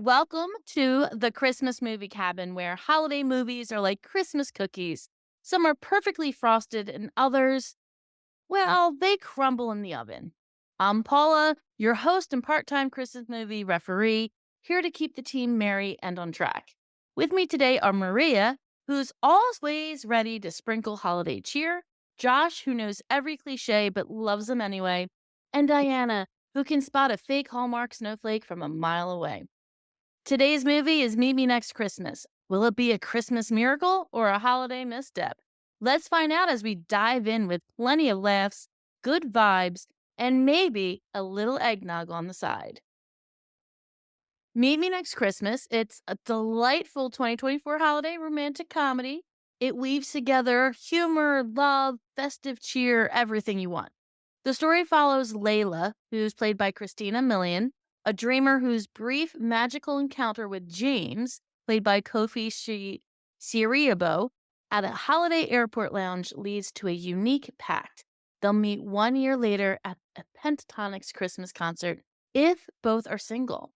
Welcome to the Christmas movie cabin where holiday movies are like Christmas cookies. Some are perfectly frosted and others, well, they crumble in the oven. I'm Paula, your host and part time Christmas movie referee, here to keep the team merry and on track. With me today are Maria, who's always ready to sprinkle holiday cheer, Josh, who knows every cliche but loves them anyway, and Diana, who can spot a fake Hallmark snowflake from a mile away. Today's movie is Meet Me Next Christmas. Will it be a Christmas miracle or a holiday misstep? Let's find out as we dive in with plenty of laughs, good vibes, and maybe a little eggnog on the side. Meet Me Next Christmas. It's a delightful 2024 holiday romantic comedy. It weaves together humor, love, festive cheer, everything you want. The story follows Layla, who's played by Christina Milian, a dreamer whose brief magical encounter with James, played by Siriabo, at a holiday airport lounge leads to a unique pact. They'll meet 1 year later at a Pentatonix Christmas concert if both are single.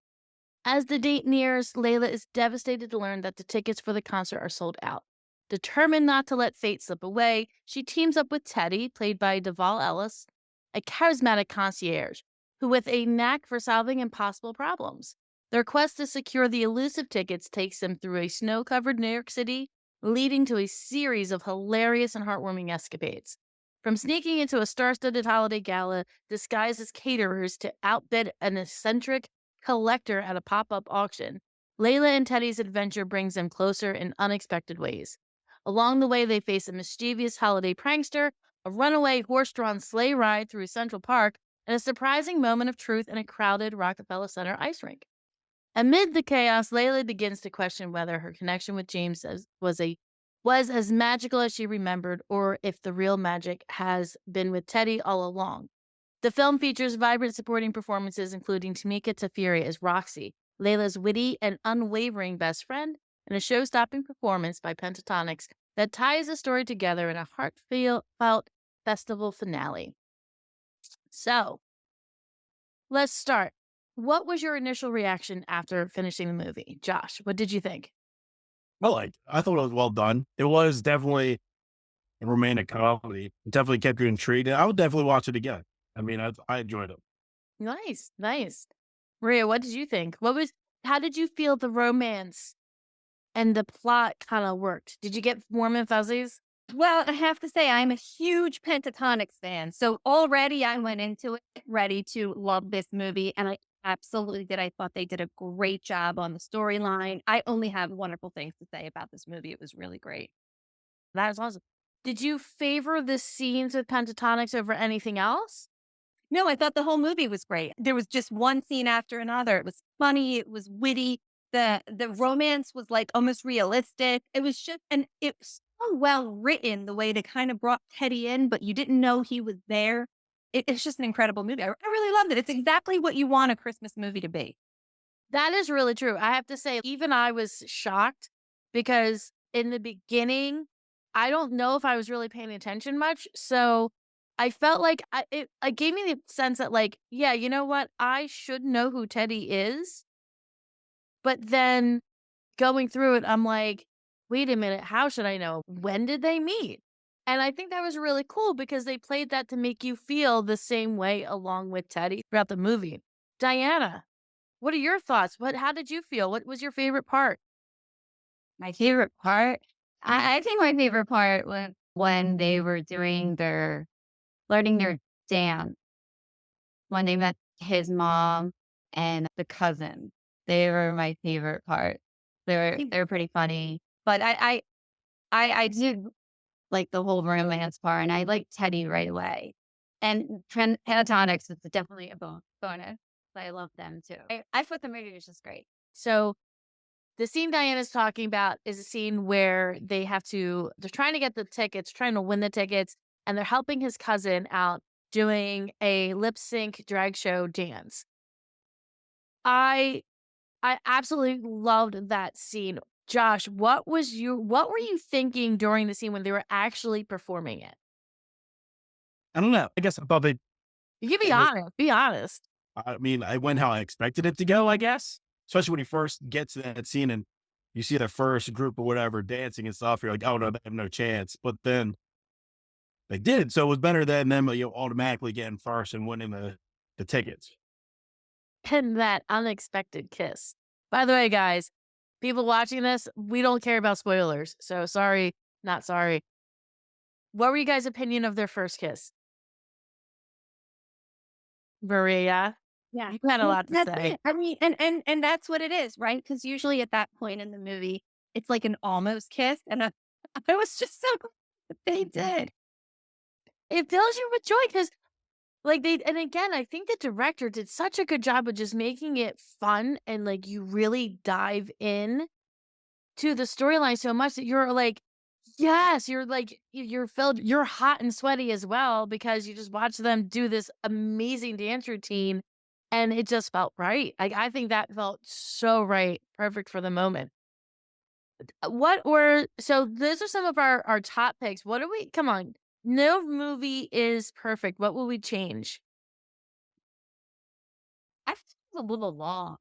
As the date nears, Layla is devastated to learn that the tickets for the concert are sold out. Determined not to let fate slip away, she teams up with Teddy, played by Duvall Ellis, a charismatic concierge who with a knack for solving impossible problems. Their quest to secure the elusive tickets takes them through a snow-covered New York City, leading to a series of hilarious and heartwarming escapades. From sneaking into a star-studded holiday gala disguised as caterers to outbid an eccentric collector at a pop-up auction, Layla and Teddy's adventure brings them closer in unexpected ways. Along the way, they face a mischievous holiday prankster, a runaway horse-drawn sleigh ride through Central Park, and a surprising moment of truth in a crowded Rockefeller Center ice rink. Amid the chaos, Layla begins to question whether her connection with James was as magical as she remembered, or if the real magic has been with Teddy all along. The film features vibrant supporting performances, including Tamika Tafiri as Roxy, Layla's witty and unwavering best friend, and a show-stopping performance by Pentatonix that ties the story together in a heartfelt festival finale. So, let's start. What was your initial reaction after finishing the movie? Josh, what did you think? I thought it was well done. It was definitely a romantic comedy. It definitely kept you intrigued. And I would definitely watch it again. I enjoyed it. Nice, nice. Maria, what did you think? How did you feel the romance and the plot kind of worked? Did you get warm and fuzzies? Well, I have to say, I'm a huge Pentatonix fan. So already I went into it ready to love this movie. And I absolutely did. I thought they did a great job on the storyline. I only have wonderful things to say about this movie. It was really great. That is awesome. Did you favor the scenes with Pentatonix over anything else? No, I thought the whole movie was great. There was just one scene after another. It was funny. It was witty. The romance was like almost realistic. It was just, and it was so well written the way they kind of brought Teddy in, but you didn't know he was there. It's just an incredible movie. I really loved it. It's exactly what you want a Christmas movie to be. That is really true. I have to say, even I was shocked because in the beginning, I don't know if I was really paying attention much. So I felt like it gave me the sense that, like, yeah, you know what? I should know who Teddy is. But then going through it, I'm like, wait a minute, how should I know? When did they meet? And I think that was really cool because they played that to make you feel the same way along with Teddy throughout the movie. Diana, what are your thoughts? How did you feel? What was your favorite part? My favorite part? I think my favorite part was when they were doing their learning their dance, when they met his mom and the cousin. They were my favorite part. They were pretty funny. But I did like the whole romance part, and I liked Teddy right away. And Pentatonics is definitely a bonus. I love them too. I thought the movie was just great. So the scene Diana's talking about is a scene where they're trying to get the tickets, trying to win the tickets, and they're helping his cousin out doing a lip sync drag show dance. I I absolutely loved that scene. Josh, what were you thinking during the scene when they were actually performing it? I don't know. I guess I thought You can be it was, honest. Be honest. I went how I expected it to go, I guess. especially when he first gets to that scene and you see the first group or whatever dancing and stuff. You're like, oh no, they have no chance. But then they did, so it was better than them, automatically getting first and winning the tickets. And that unexpected kiss. By the way, guys, people watching this, we don't care about spoilers. So sorry, not sorry. What were you guys' opinion of their first kiss? Maria, Yeah. you had a Well, lot to that's say. it. I mean, and that's what it is, right? Because usually at that point in the movie, it's like an almost kiss, and I was just so glad that they did. It fills you with joy because, like, and again, I think the director did such a good job of just making it fun and, like, you really dive in to the storyline so much that you're like, yes, you're like, you're filled, you're hot and sweaty as well because you just watch them do this amazing dance routine and it just felt right. Like, I think that felt so right, perfect for the moment. So those are some of our top picks. What do we, come on, no movie is perfect. What will we change? I feel it's a little long.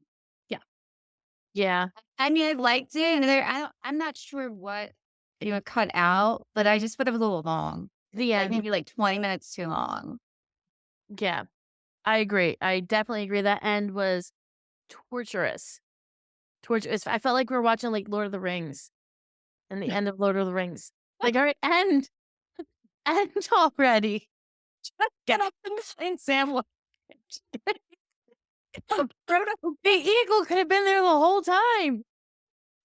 Yeah, I mean, I liked it, and I'm not sure what you would cut out, but I just thought it was a little long. the Like, end. maybe, like, 20 minutes too long. Yeah, I agree. I definitely agree. That end was torturous. Torturous. I felt like we were watching like Lord of the Rings and the end of Lord of the Rings. Like, all right, end, end already. Get up and sing Sam. The eagle could have been there the whole time,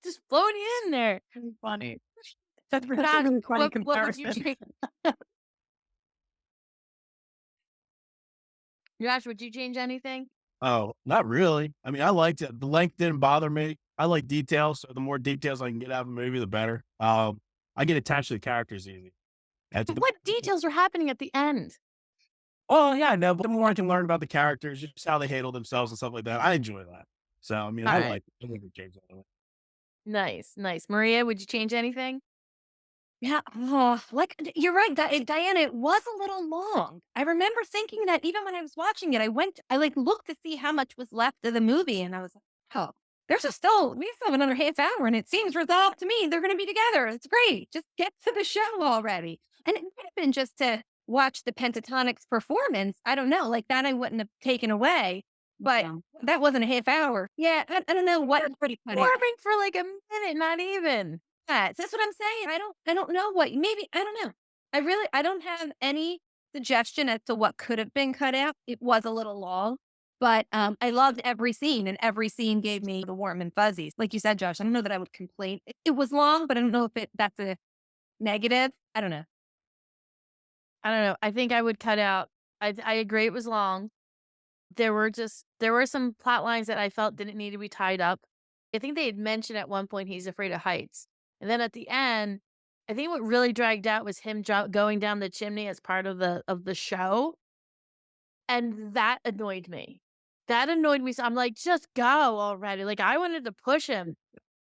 just floating in there. Funny. That's Josh, a really funny what would you comparison. change? Josh, would you change anything? Oh, not really. I mean, I liked it. The length didn't bother me. I like details, so the more details I can get out of a movie, the better. I get attached to the characters easy. That's But what details are happening at the end? Oh yeah, no, but the more I can learn about the characters, just how they handle themselves and stuff like that, I enjoy that. So I mean, All I right, like I never change that. nice, nice. Maria, would you change anything? Yeah, like you're right, Diana. It was a little long. I remember thinking that even when I was watching it, I like looked to see how much was left of the movie, and I was like, oh, we still have another half hour, and it seems resolved to me they're going to be together. It's great. Just get to the show already. And it might have been just to watch the Pentatonics performance. I don't know, like that I wouldn't have taken away, but Yeah. that wasn't a half hour. Yeah, I don't know what pretty funny. Warming for like a minute, not even. That's what I'm saying. I don't know what maybe I don't know. I don't have any suggestion as to what could have been cut out. It was a little long, but I loved every scene and every scene gave me the warm and fuzzies. Like you said, Josh, I don't know that I would complain. It was long, but I don't know if that's a negative. I don't know. I don't know. I think I would cut out. I agree it was long. There were some plot lines that I felt didn't need to be tied up. I think they had mentioned at one point he's afraid of heights. And then at the end, I think what really dragged out was him going down the chimney as part of the show. And that annoyed me. That annoyed me. So I'm like, just go already. Like I wanted to push him.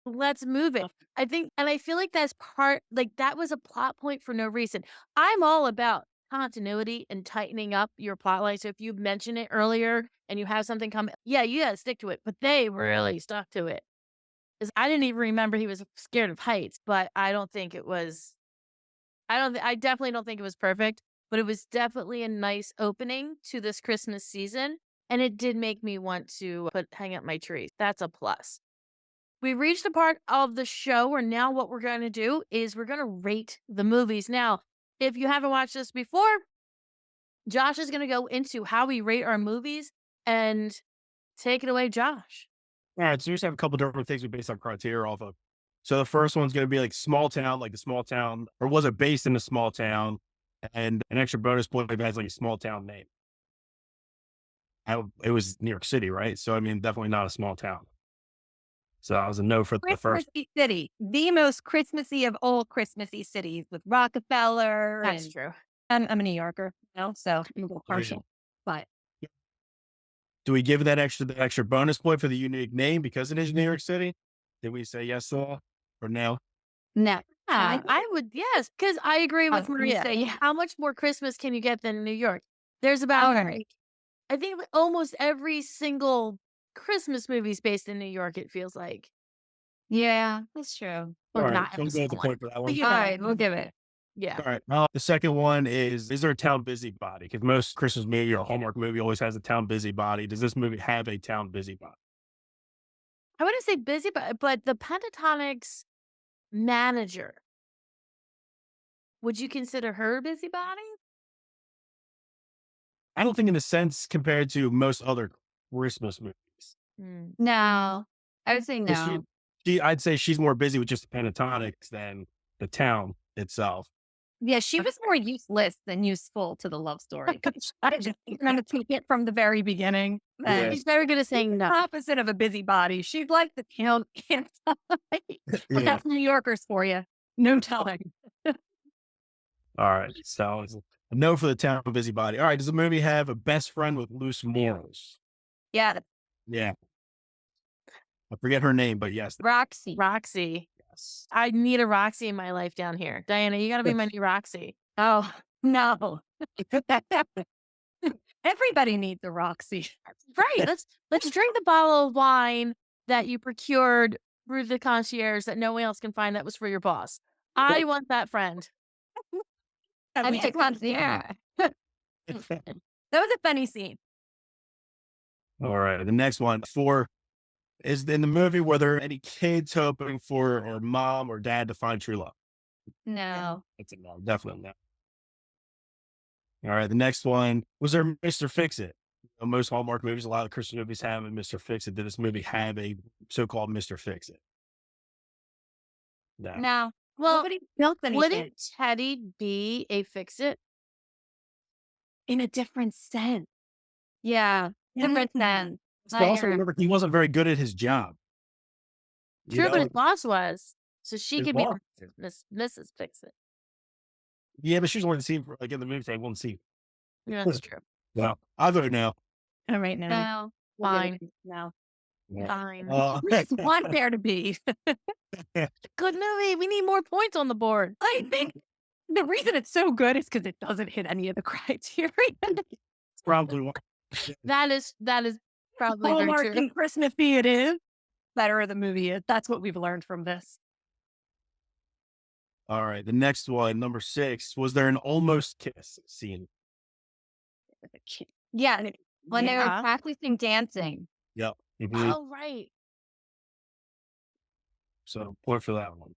Let's move it. I think, and I feel like that's like that was a plot point for no reason. I'm all about continuity and tightening up your plot line. So if you mention it earlier and you have something come, yeah, you got to stick to it. But they really stuck to it. Because I didn't even remember he was scared of heights, but I don't think it was, I definitely don't think it was perfect, but it was definitely a nice opening to this Christmas season. And it did make me want to hang up my tree. That's a plus. We reached the part of the show where now what we're going to do is we're going to rate the movies. Now, if you haven't watched this before, Josh is going to go into how we rate our movies and take it away, Josh. All right, so you just have a couple different things we base our criteria off of. So the first one's going to be like small town, like a small town, or was it based in a small town? And an extra bonus point if it has like a small town name. It was New York City, right? So I mean, definitely not a small town. So I was a no for the first. Christmassy city, the most Christmassy of all Christmassy cities with Rockefeller. That's true. I'm a New Yorker, so I'm a little partial, but Do we give the extra bonus point for the unique name because it is New York City? Did we say yes to that or no? No. I would, yes, because I agree I with was gonna Maria. say, yeah. How much more Christmas can you get than New York? There's about, Okay. I think almost every single Christmas movies based in New York, it feels like. Yeah, that's true. All Or right, not so every we'll go with the single one. point for that But one. you All know. right, we'll give it. Yeah. All right. The second one is there a town busybody? Because most Christmas movie or Hallmark movie always has a town busybody. Does this movie have a town busybody? I wouldn't say busy, but the Pentatonics manager, would you consider her a busybody? I don't think in a sense compared to most other Christmas movies. Mm. No, I would say 'Cause no. I'd say she's more busy with just the Pentatonics than the town itself. Yeah, she was more useless than useful to the love story. I just kind of took it from the very beginning. Yeah. She's very good at saying no. Opposite of a busybody. She's like the town anti. But Yeah. that's New Yorkers for you. No telling. All right. So it's a no for the town busybody. All right. Does the movie have a best friend with loose morals? Yeah, Yeah. I forget her name, but yes. Roxy. Roxy. Yes. I need a Roxy in my life down here. Diana, you got to be my new Roxy. Oh, no. Everybody needs a Roxy. Right. Let's drink the bottle of wine that you procured through the concierge that no one else can find that was for your boss. I want that friend. I mean, yeah. That was a funny scene. All right. The next one is in the movie, were there any kids hoping for or mom or dad to find true love? No. It's a no. Definitely no. All right. The next one, was there Mr. Fix-It? Most Hallmark movies, a lot of Christmas movies have a Mr. Fix-It. Did this movie have a so-called Mr. Fix-It? No. No. Well, Nobody built anything wouldn't Teddy be a fix-it? in a different sense. Yeah, different sense. But also remember, he wasn't very good at his job. You True, but know? his boss was. So she His could be boss. Mrs. Fix-It. Yeah, but she was only seen for, like in the movie, they won't see. Yeah, that's true. No, I vote no. All right, now. No. Fine. No. Fine. Uh, We just want there to be. Good movie. We need more points on the board. I think the reason it's so good is because it doesn't hit any of the criteria. probably one. That is probably very Hallmark true. and Christmassy it is. Better the movie is. That's what we've learned from this. All right, the next one, number 6. Was there an almost kiss scene? Yeah. And When they were Yeah. practicing dancing. Yep. Mhm. Oh, right. So point for that one.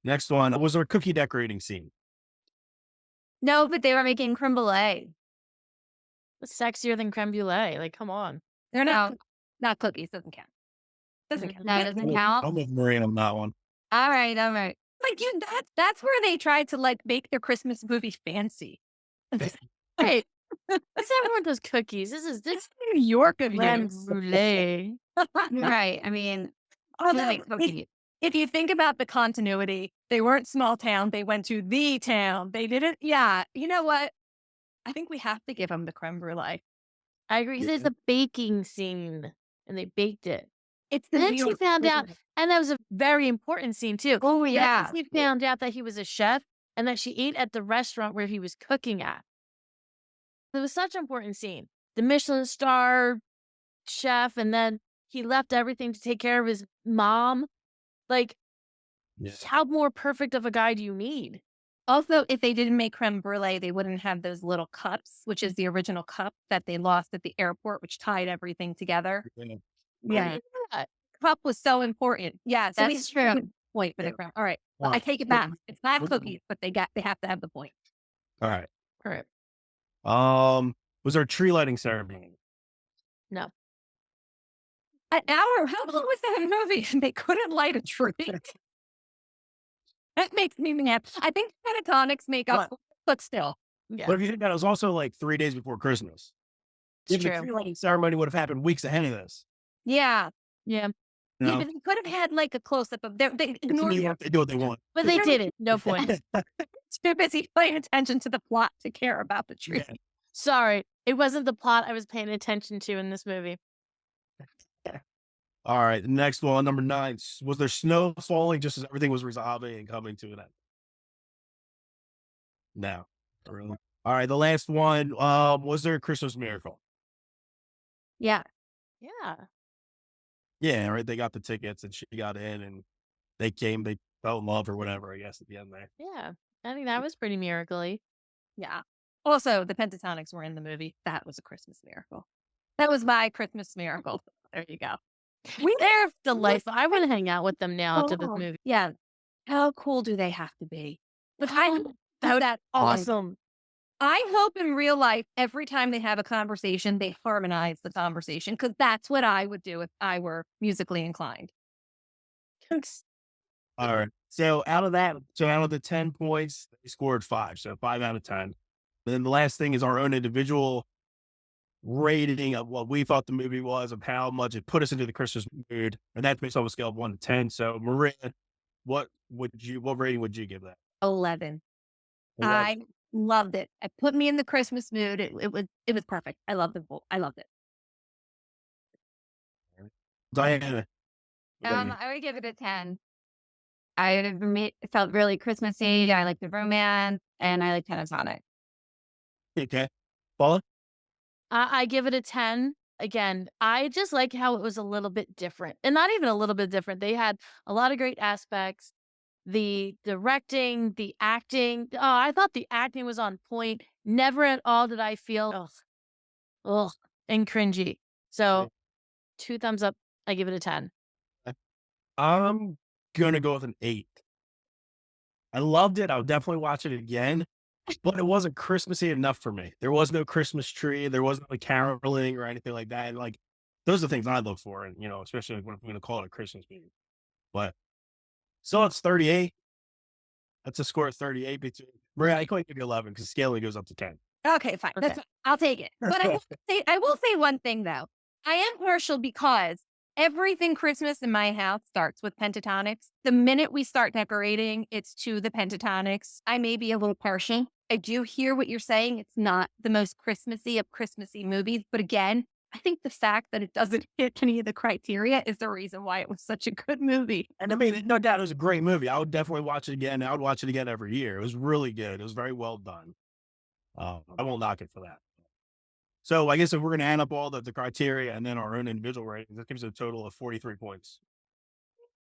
Next one, was there a cookie decorating scene? No, but they were making creme brulee. It's sexier than creme brulee. Like, come on. they're No, not cookies. Doesn't count. Doesn't count. no, it doesn't count. I'm with Marie on that one. All right, all right. Like that's where they tried to like make their Christmas movie fancy. Hey, this everyone does cookies. This New York of creme you. brulee. Right. I mean, Although, like cookies. if you think about the continuity, they weren't small town. They went to the town. They didn't. Yeah. You know what? I think we have to give them the creme brulee. I agree. 'Cause There's a baking scene, and they baked it. It's the And then New she York found out, Christmas. and that was a very important scene too. Oh, Then yeah. she found out that he was a chef, and that she ate at the restaurant where he was cooking at. It was such an important scene. The Michelin star chef, and then he left everything to take care of his mom. Like, Yeah. how more perfect of a guy do you need? Also, if they didn't make creme brulee, they wouldn't have those little cups, which is the original cup that they lost at the airport, which tied everything together. Yeah. Yeah. that. Cup was so important. Yeah. So That's we have true. a point for the Yeah. creme. All right. All I right. take it back. It's not What- cookies, but they have to have the point. All right. Correct. Was there a tree lighting ceremony? No. An hour? How long was that movie? And they couldn't light a tree. That makes me mad. I think pentatonics make up, for it, but still. Yeah, But if you think that it was also like 3 days before Christmas. it's The true. tree lighting ceremony would have happened weeks ahead of this. Yeah. Yeah, You Yeah, know? but they could have had like a close up of they It's ignored New it. York, they do what they want. but they didn't. No point. Too busy paying attention to the plot to care about the tree. Yeah. Sorry, it wasn't the plot I was paying attention to in this movie. All right, the next one, number 9. Was there snow falling just as everything was resolving and coming to an end? No, not really. All right, the last one. Was there a Christmas miracle? Yeah. Yeah. Yeah, right. They got the tickets and she got in and they fell in love or whatever, I guess, at the end there. Yeah. I think that was pretty miracle-y. Yeah. Also, the Pentatonics were in the movie. That was a Christmas miracle. That was my Christmas miracle. There you go. We They're what delightful. I wanna hang out with them now after this oh, movie. yeah. How cool do they have to be? But I hope That was that awesome. I hope in real life, every time they have a conversation, they harmonize the conversation because that's what I would do if I were musically inclined. All right. So out of the 10 points, they scored 5. So 5 out of 10. And then the last thing is our own individual rating of what we thought the movie was, of how much it put us into the Christmas mood. And that's based on a scale of 1 to 10. So Maria, what rating would you give that? 11. 11. I loved it. It put me in the Christmas mood. It was perfect. I loved it. I loved it. Diana, what about you? I would give it a 10. It felt really Christmassy. I like the romance and I like pentatonic. Okay. Paula? I give it a 10. Again, I just like how it was a little bit different, and not even a little bit different. They had a lot of great aspects. The directing, the acting. Oh, I thought the acting was on point. Never at all did I feel ugh, and cringy. So 2 thumbs up. I give it a 10. I'm gonna go with an 8. I loved it. I'll definitely watch it again, but it wasn't Christmassy enough for me. There was no Christmas tree. There wasn't like caroling or anything like that. Like those are the things I look for, and especially when I'm going to call it a Christmas movie. But so it's 38. That's a score of 38 between Maria. I couldn't give you 11 because scaling goes up to 10. Okay, fine. Okay. I'll take it. But I will say one thing though. I am partial because everything Christmas in my house starts with pentatonics. The minute we start decorating, it's to the pentatonics. I may be a little partial. I do hear what you're saying. It's not the most Christmassy of Christmassy movies, but again, I think the fact that it doesn't hit any of the criteria is the reason why it was such a good movie. And I mean, no doubt it was a great movie. I would definitely watch it again. I would watch it again every year. It was really good. It was very well done. I won't knock it for that. So I guess if we're going to add up all the criteria and then our own individual ratings, that gives a total of 43 points.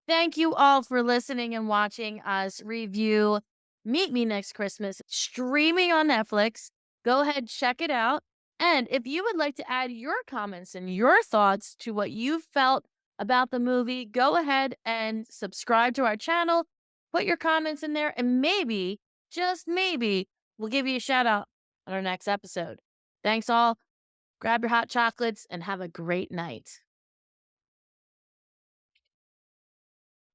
Thank you all for listening and watching us review Meet Me Next Christmas, streaming on Netflix. Go ahead, check it out. And if you would like to add your comments and your thoughts to what you felt about the movie, go ahead and subscribe to our channel, put your comments in there, and maybe, just maybe, we'll give you a shout out on our next episode. Thanks all. Grab your hot chocolates and have a great night.